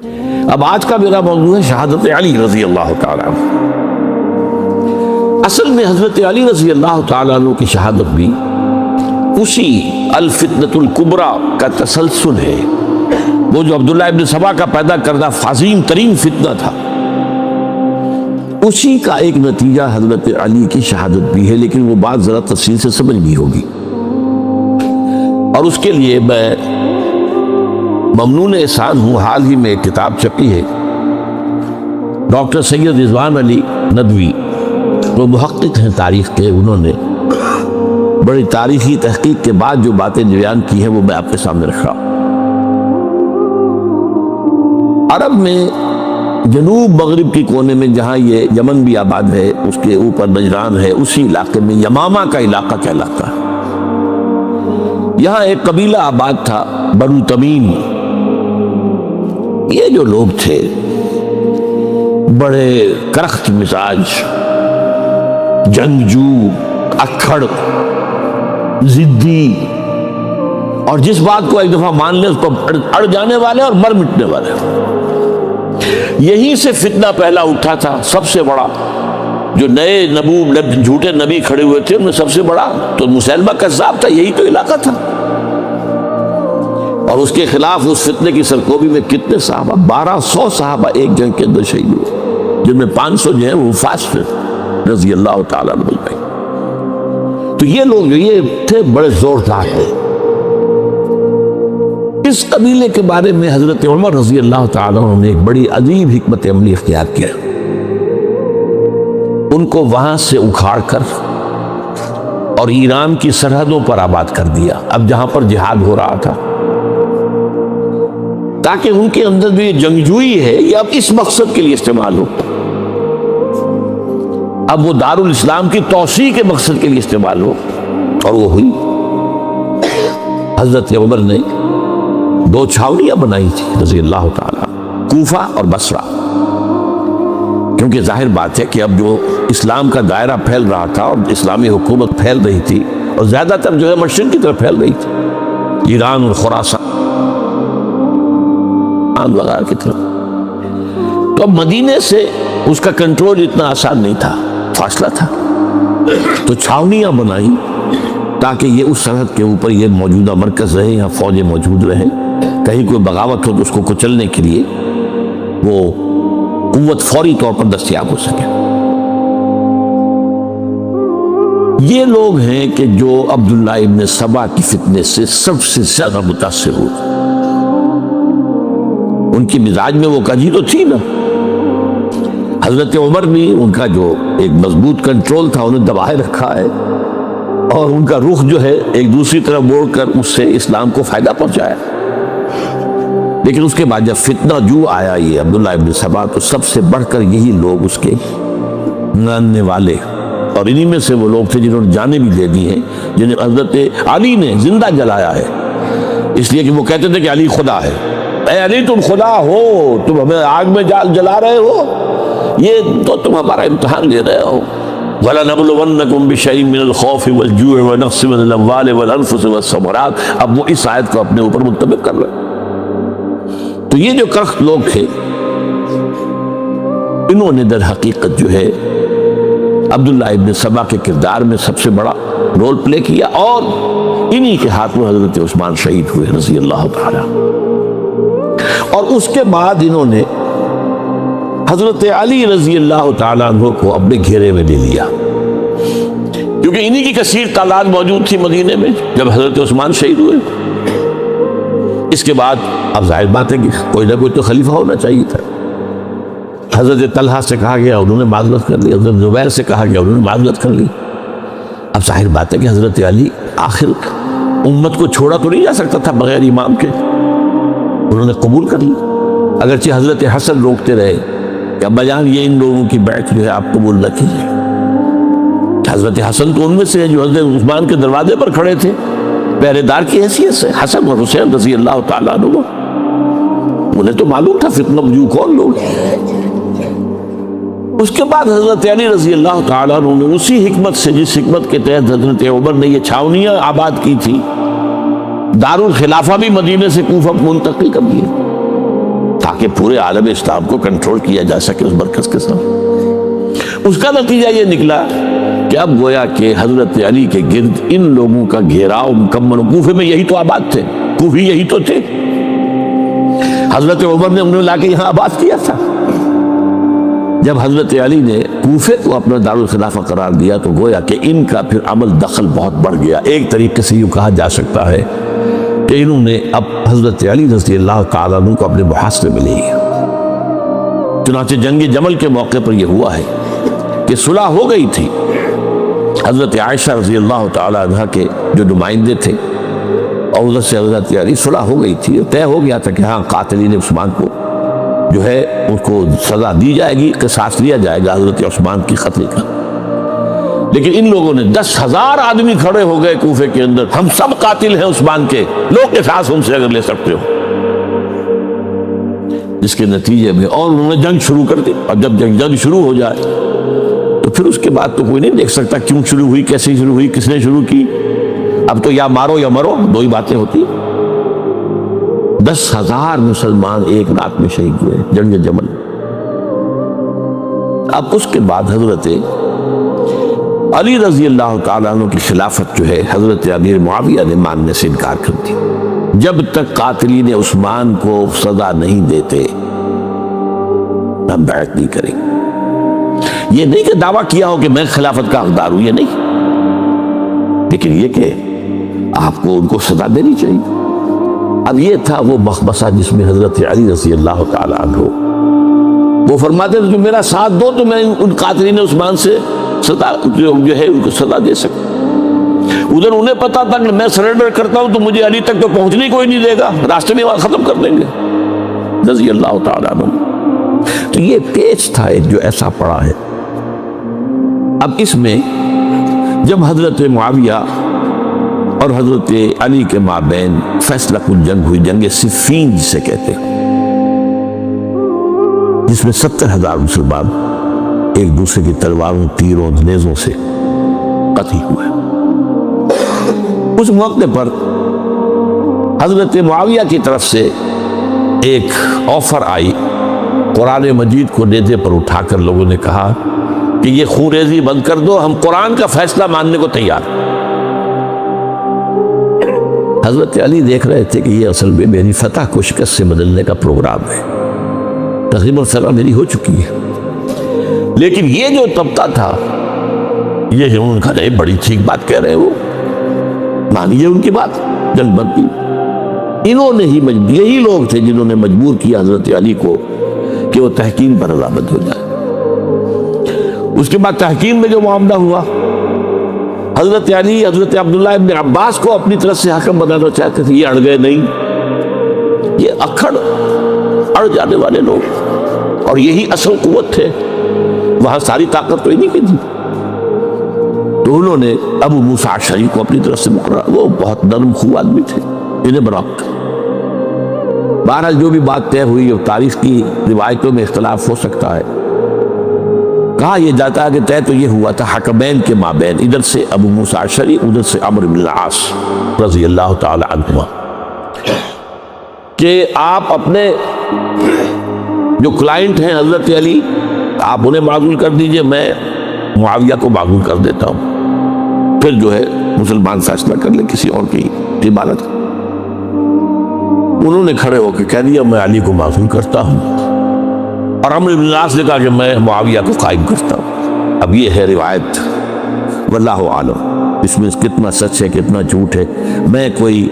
اب آج کا میرا موضوع ہے شہادت علی رضی اللہ تعالیٰ عنہ۔ اصل میں حضرت علی رضی اللہ تعالیٰ عنہ کی شہادت بھی اسی الفتنۃ الکبریٰ کا تسلسل ہے۔ وہ جو عبداللہ ابن سبا کا پیدا کردہ عظیم ترین فتنہ تھا، اسی کا ایک نتیجہ حضرت علی کی شہادت بھی ہے، لیکن وہ بات ذرا تفصیل سے سمجھنی ہوگی، اور اس کے لیے میں ممنون احسان ہوں۔ حال ہی میں ایک کتاب چھپی ہے، ڈاکٹر سید رضوان علی ندوی، وہ محقق ہیں تاریخ کے، انہوں نے بڑی تاریخی تحقیق کے بعد جو باتیں بیان کی ہیں وہ میں آپ کے سامنے رکھ رہا ہوں۔ عرب میں جنوب مغرب کی کونے میں، جہاں یہ یمن بھی آباد ہے، اس کے اوپر نجران ہے، اسی علاقے میں یمامہ کا علاقہ کہلاتا ہے۔ یہاں ایک قبیلہ آباد تھا، بنو تمیم۔ یہ جو لوگ تھے بڑے کرخت مزاج، جنگجو، اکھڑ، ضدی، اور جس بات کو ایک دفعہ مان لے اس کو اڑ جانے والے اور مر مٹنے والے۔ یہیں سے فتنہ پہلا اٹھا تھا، سب سے بڑا جو نئے جھوٹے نبی کھڑے ہوئے تھے ان میں سب سے بڑا تو مسیلمہ کذاب تھا، یہی تو علاقہ تھا۔ اور اس کے خلاف اس فتنے کی سرکوبی میں کتنے صحابہ، 1200 صحابہ ایک جنگ کے اندر شہید ہوئے، جن میں 500 جو ہیں وہ وفات پہ رضی اللہ تعالیٰ عنہ۔ تو یہ لوگ جو یہ تھے بڑے زوردار تھے۔ اس قبیلے کے بارے میں حضرت عمر رضی اللہ تعالیٰ عنہ نے ایک بڑی عجیب حکمت عملی اختیار کیا۔ ان کو وہاں سے اکھاڑ کر اور ایران کی سرحدوں پر آباد کر دیا، اب جہاں پر جہاد ہو رہا تھا، تاکہ ان کے اندر جو یہ جنگجوئی ہے یہ اب اس مقصد کے لیے استعمال ہو، اب وہ دارالاسلام کی توسیع کے مقصد کے لیے استعمال ہو، اور وہ ہوئی۔ حضرت عمر نے 2 چھاؤنیاں بنائی تھی رضی اللہ تعالیٰ، کوفہ اور بصرہ، کیونکہ ظاہر بات ہے کہ اب جو اسلام کا دائرہ پھیل رہا تھا اور اسلامی حکومت پھیل رہی تھی، اور زیادہ تر جو ہے مشرق کی طرف پھیل رہی تھی، ایران اور خراسان وغیرہ کی طرف، تو اب مدینے سے اس کا کنٹرول اتنا آسان نہیں تھا، فاصلہ تھا، تو چھاؤنیاں بنائی تاکہ یہ اس سرحد کے اوپر یہ موجودہ مرکز رہے، یہاں فوجیں موجود رہیں، کہیں کوئی بغاوت ہو تو اس کو کچلنے کے لیے وہ قوت فوری طور پر دستیاب ہو سکے۔ یہ لوگ ہیں کہ جو عبداللہ ابن سبا کی فتنے سے سب سے زیادہ متاثر ہوئے۔ ان کی مزاج میں وہ کجی تو تھی نا، حضرت عمر بھی ان کا جو ایک مضبوط کنٹرول تھا انہیں دبائے رکھا ہے، اور ان کا رخ جو ہے ایک دوسری طرف موڑ کر اس سے اسلام کو فائدہ پہنچایا۔ لیکن اس کے بعد جب فتنہ جو آیا یہ عبداللہ ابن سبا، تو سب سے بڑھ کر یہی لوگ اس کے ماننے والے، اور انہی میں سے وہ لوگ تھے جنہوں نے جانیں بھی دے دی ہیں، جنہیں حضرت علی نے زندہ جلایا ہے، اس لیے کہ وہ کہتے تھے کہ علی خدا ہے۔ اے علی تم خدا ہو، تم ہمیں آگ میں جلا رہے ہو، یہ تو تم ہمارا امتحان لے رہے ہو۔ وَلَنَبْلُوَنَّكُمْ بِشَيْءٍ مِّنَ الْخَوْفِ وَالْجُوعِ وَنَقْصٍ مِّنَ الْأَمْوَالِ وَالْأَنفُسِ وَالثَّمَرَاتِ، اب وہ اس آیت کو اپنے اوپر منطبق کر رہے ہیں۔ تو یہ جو کرخت لوگ تھے، انہوں نے در حقیقت جو ہے عبداللہ ابن سبا کے کردار میں سب سے بڑا رول پلے کیا، اور انہی کے ہاتھ میں حضرت عثمان شہید ہوئے رضی اللہ تعالیٰ۔ اور اس کے بعد انہوں نے حضرت علی رضی اللہ تعالیٰ عنہ کو اپنے گھیرے میں لے لیا، کیونکہ انہی کی کثیر تعداد موجود تھی مدینے میں جب حضرت عثمان شہید ہوئے۔ اس کے بعد اب ظاہر بات ہے کہ کوئی نہ کوئی تو خلیفہ ہونا چاہیے تھا۔ حضرت طلحہ سے کہا گیا، انہوں نے معذرت کر لی، حضرت زبیر سے کہا گیا، انہوں نے معذرت کر لی۔ اب ظاہر بات ہے کہ حضرت علی آخر امت کو چھوڑا تو نہیں جا سکتا تھا بغیر امام کے، انہوں نے قبول کر لی، اگرچہ حضرت حسن روکتے رہے کہ ابا جان یہ ان لوگوں کی بیعت جو ہے آپ قبول نہ کیجیے۔ حضرت حسن تو ان میں سے ہے جو حضرت عثمان کے دروازے پر کھڑے تھے پہرے دار کی حیثیت سے، حسن اور حسین رضی اللہ تعالیٰ عنہ، انہیں تو معلوم تھا فتنہ جو کون لوگ۔ اس کے بعد حضرت علی رضی اللہ تعالیٰ عنہ نے اسی حکمت سے، جس حکمت کے تحت حضرت عمر نے یہ چھاونیاں آباد کی تھی، دارالخلافہ بھی مدینے سے کوفہ منتقل کر دیے، تاکہ پورے عالم اسلام کو کنٹرول کیا جا سکے اس مرکز کے ساتھ۔ اس کا نتیجہ یہ نکلا کہ اب گویا کہ حضرت علی کے گرد ان لوگوں کا گھیراؤ مکمل، کوفے میں یہی تو آباد تھے، کوفی یہی تو تھے، حضرت عمر نے انہیں لا کے یہاں آباد کیا تھا۔ جب حضرت علی نے کوفے کو اپنا دارالخلافہ قرار دیا تو گویا کہ ان کا پھر عمل دخل بہت بڑھ گیا۔ ایک طریقے سے یوں کہا جا سکتا ہے کہ انہوں نے اب حضرت علی رضی اللہ تعالیٰ عنہ کو اپنے محاصرے میں لے لیا۔ چنانچہ جنگ جمل کے موقع پر یہ ہوا ہے کہ صلح ہو گئی تھی، حضرت عائشہ رضی اللہ تعالیٰ عنہ کے جو نمائندے تھے اور ادھر سے حضرت علی، صلح ہو گئی تھی، طے ہو گیا تھا کہ ہاں قاتلین عثمان کو جو ہے ان کو سزا دی جائے گی، قصاص لیا جائے گا حضرت عثمان کی قتل کا۔ لیکن ان لوگوں نے 10,000 آدمی کھڑے ہو گئے کوفے کے اندر، ہم سب قاتل ہیں عثمان کے، لو قصاص ہم سے اگر لے سکتے ہو، جس کے نتیجے میں اور انہوں نے جنگ شروع کر دی۔ اور جب جنگ شروع ہو جائے تو پھر اس کے بعد تو کوئی نہیں دیکھ سکتا کیوں شروع ہوئی، کیسے شروع ہوئی، کس نے شروع کی۔ اب تو یا مارو یا مرو، دو ہی باتیں ہوتی۔ 10,000 مسلمان ایک رات میں شہید ہوئے جنگ جمل۔ اب اس کے بعد حضرت علی رضی اللہ تعالیٰ عنہ کی خلافت جو ہے حضرت امیر معاویہ نے ماننے سے انکار کر دی۔ جب تک قاتلین عثمان کو سزا نہیں دیتے ہم بیعت نہیں کریں گے۔ یہ نہیں کہ دعویٰ کیا ہو کہ میں خلافت کا حقدار ہوں، یہ نہیں، لیکن یہ کہ آپ کو ان کو سزا دینی چاہیے۔ اب یہ تھا وہ مخمصہ جس میں حضرت علی رضی اللہ تعالیٰ عنہ وہ فرماتے تھے جو میرا ساتھ دو تو میں ان قاتلین عثمان سے سزا جو ہے ان کو سزا دے سکتا۔ ادھر انہیں پتا تھا کہ میں سرنڈر کرتا ہوں تو مجھے علی تک تو پہنچنے کوئی نہیں دے گا، راستے میں وہاں ختم کر دیں گے رضی اللہ تعالیٰ عنہ۔ تو یہ پیچ تھا ایک جو ایسا پڑا ہے۔ اب اس میں جب حضرت معاویہ اور حضرت علی کے مابین فیصلہ کن جنگ ہوئی، جنگ صفین جسے کہتے ہیں، جس میں 70,000 مسلمان ایک دوسرے کی تلواروں، تیروں، نیزوں سے قتل ہوئے۔ اس موقع پر حضرت معاویہ کی طرف سے ایک آفر آئی، قرآن مجید کو نیزے پر اٹھا کر لوگوں نے کہا کہ یہ خونریزی بند کر دو، ہم قرآن کا فیصلہ ماننے کو تیار ہیں۔ حضرت علی دیکھ رہے تھے کہ یہ اصل میں میری فتح کو شکست سے بدلنے کا پروگرام ہے، تقریباً فتح میری ہو چکی ہے، لیکن یہ جو طبقہ تھا یہ انہوں نے کہا نہیں بڑی ٹھیک بات کہہ رہے ہیں، وہ مانیے ان کی بات، جنگ بند کی۔ انہوں نے ہی یہی لوگ تھے جنہوں نے مجبور کیا حضرت علی کو کہ وہ تحکیم پر رضامند ہو جائے۔ اس کے بعد تحکیم میں جو معاملہ ہوا، حضرت علی حضرت عبداللہ ابن عباس کو اپنی طرف سے حاکم بنانا چاہتے تھے، یہ اڑ گئے نہیں، یہ اڑ جانے والے لوگ، اور یہی اصل قوت تھے، وہاں ساری طاقت تو انہی کی تھی۔ تو انہوں نے ابو موسیٰ اشعری کو اپنی طرف سے مقرر، وہ بہت نرم خو آدمی تھے، انہیں براق۔ بہرحال جو بھی بات طے ہوئی، تاریخ کی روایتوں میں اختلاف ہو سکتا ہے، کہا یہ جاتا ہے کہ طے تو یہ ہوا تھا حکمین کے مابین، ادھر سے ابو موسیٰ اشعری، ادھر سے عمرو بن العاص رضی اللہ تعالی عنہما، کہ آپ اپنے جو کلائنٹ ہیں حضرت علی آپ انہیں معزول کر دیجئے، میں معاویہ کو معزول کر دیتا ہوں، پھر جو ہے مسلمان فیصلہ کر لیں کسی اور کی عبادت۔ انہوں نے کھڑے ہو کے کہہ دیا میں علی کو معزول کرتا ہوں، اور عمرو بن العاص نے کہا کہ میں معاویہ کو قائم کرتا ہوں۔ اب یہ ہے روایت، واللہ عالم اس میں کتنا سچ ہے کتنا جھوٹ ہے، میں کوئی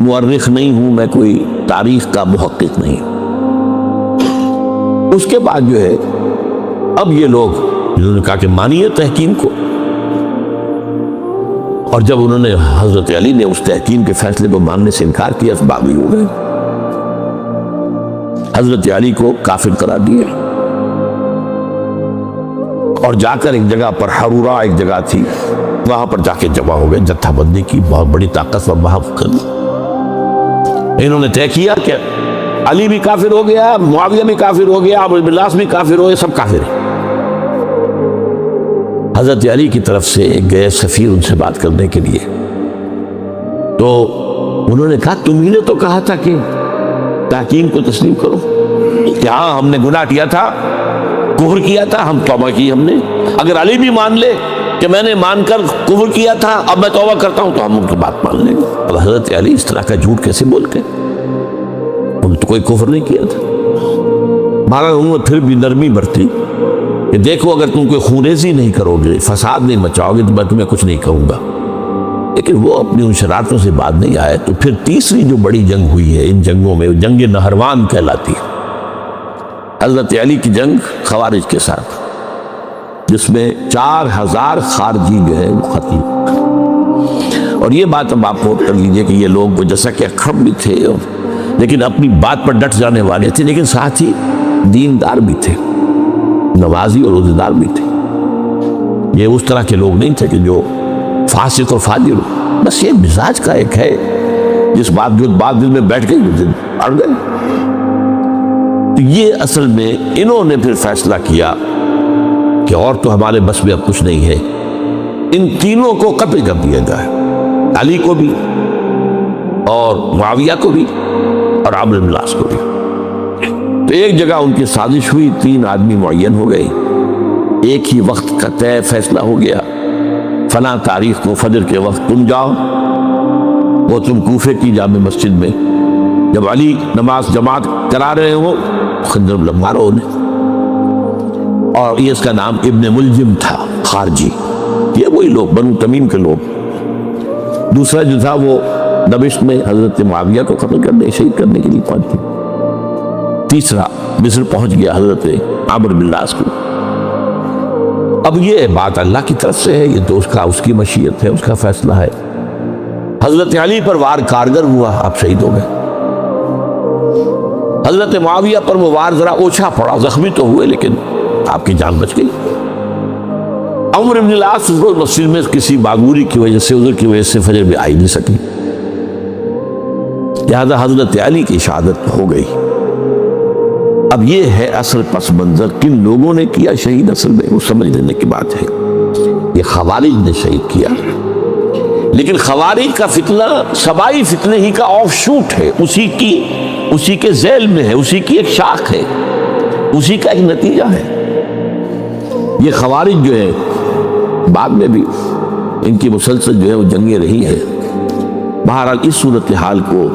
مورخ نہیں ہوں، میں کوئی تاریخ کا محقق نہیں۔ اس کے بعد جو ہے اب یہ لوگ جنہوں نے کہا کہ مانیے تحکیم کو، اور جب انہوں نے حضرت علی نے اس تحکیم کے فیصلے کو ماننے سے انکار کیا تو باغی ہو گئے، حضرت علی کو کافر قرار دیا، اور جا کر ایک جگہ پر حرورہ ایک جگہ تھی وہاں پر جا کے جمع ہو گئے، جتھا بندی کی بہت بڑی طاقت وہاں کر دی۔ انہوں نے طے کیا کہ علی بھی کافر ہو گیا، معاویہ بھی کافر ہو گیا، عمرو بن العاص بھی کافر ہو گئے، سب کافر ہیں۔ حضرت علی کی طرف سے ایک گئے سفیر ان سے بات کرنے کے لیے، تو انہوں نے کہا تم ہی نے تو کہا تھا کہ تحکیم کو تسلیم کرو، ہاں ہم نے گناہ کیا تھا، کفر کیا تھا، ہم توبہ کی ہم نے. اگر علی بھی مان لے کہ میں نے مان کر کفر کیا تھا اب میں توبہ کرتا ہوں تو ہم ان کی بات مان لیں گے. اب حضرت علی اس طرح کا جھوٹ کیسے بولتے؟ انہوں نے تو کوئی کفر نہیں کیا تھا. مارا انہوں نے پھر بھی نرمی برتی کہ دیکھو اگر تم کوئی خونریزی نہیں کرو گے، فساد نہیں مچاؤ گے تو میں تمہیں کچھ نہیں کہوں گا. لیکن وہ اپنی ان شرارتوں سے بعد نہیں آئے. تو پھر تیسری جو بڑی جنگ ہوئی ہے ان جنگوں میں، جنگ نہروان کہلاتی ہے، حضرت علی کی جنگ خوارج کے ساتھ، جس میں 4000 خارجی جو ہے وہ ختم. اور یہ بات اب آپ نوٹ کر لیجئے کہ یہ لوگ جیسا کہ اکھڑ بھی تھے لیکن اپنی بات پر ڈٹ جانے والے تھے، لیکن ساتھ ہی دیندار بھی تھے، نمازی اور روزہ دار بھی تھے. یہ اس طرح کے لوگ نہیں تھے کہ جو فاسق اور فاجر ہو. بس یہ مزاج کا ایک ہے، جس بات جو بات دل میں بیٹھ گئی وہ دل اڑ گئے. تو یہ اصل میں انہوں نے پھر فیصلہ کیا کہ اور تو ہمارے بس میں اب کچھ نہیں ہے، ان تینوں کو قتل کر دیا جائے، علی کو بھی اور معاویہ کو بھی اور عمرو بن العاص کو بھی. تو ایک جگہ ان کی سازش ہوئی، 3 آدمی معین ہو گئے، ایک ہی وقت کا طے فیصلہ ہو گیا، فلاں تاریخ کو فجر کے وقت تم جاؤ، وہ تم کوفے کی جامع مسجد میں جب علی نماز جماعت کرا رہے ہو خنجر مارو انہیں. اور یہ اس کا نام ابن ملجم تھا، خارجی. یہ وہی لوگ بنو تمیم کے لوگ. دوسرا جو تھا وہ دمشق میں حضرت معاویہ کو قتل کرنے شہید کرنے کے لیے پہنچ. تیسرا مصر پہنچ گیا حضرت عمرو بن العاص کو. اب یہ بات اللہ کی طرف سے ہے، یہ تو اس کی مشیت ہے، اس کا فیصلہ ہے. حضرت علی پر وار کارگر ہوا، آپ شہید ہو گئے. حضرت معاویہ پر وہ وار ذرا اوچھا پڑا، زخمی تو ہوئے لیکن آپ کی جان بچ گئی. عمرو بن العاص روز مسجد میں کسی معذوری کی وجہ سے، عذر کی وجہ سے فجر میں آئی نہیں سکی، لہذا حضرت علی کی شہادت ہو گئی. اب یہ ہے اصل پس منظر کن لوگوں نے کیا شہید، اصل میں وہ سمجھ لینے کی بات ہے. یہ خوارج نے شہید کیا، لیکن خوارج کا فتنہ سبائی فتنے ہی کا آف شوٹ ہے، اسی کے ذیل میں ہے، اسی کی ایک شاخ ہے، اسی کا ایک نتیجہ ہے. یہ خوارج جو ہے بعد میں بھی ان کی مسلسل جو ہے وہ جنگیں رہی ہیں. بہرحال اس صورتحال کو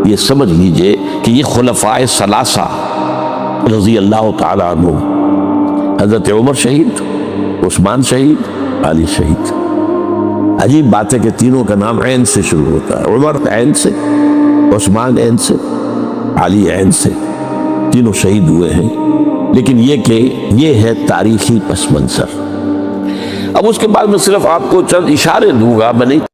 یہ سمجھ لیجئے کہ یہ خلفائے ثلاثہ رضی اللہ تعالیٰ عنہ، حضرت عمر شہید، عثمان شہید، علی شہید. عجیب بات ہے کہ تینوں کا نام عین سے شروع ہوتا ہے، عمر عین سے، عثمان عین سے، علی عین سے. تینوں شہید ہوئے ہیں. لیکن یہ ہے تاریخی پس منظر. اب اس کے بعد میں صرف آپ کو چند اشارے دوں گا، میں نہیں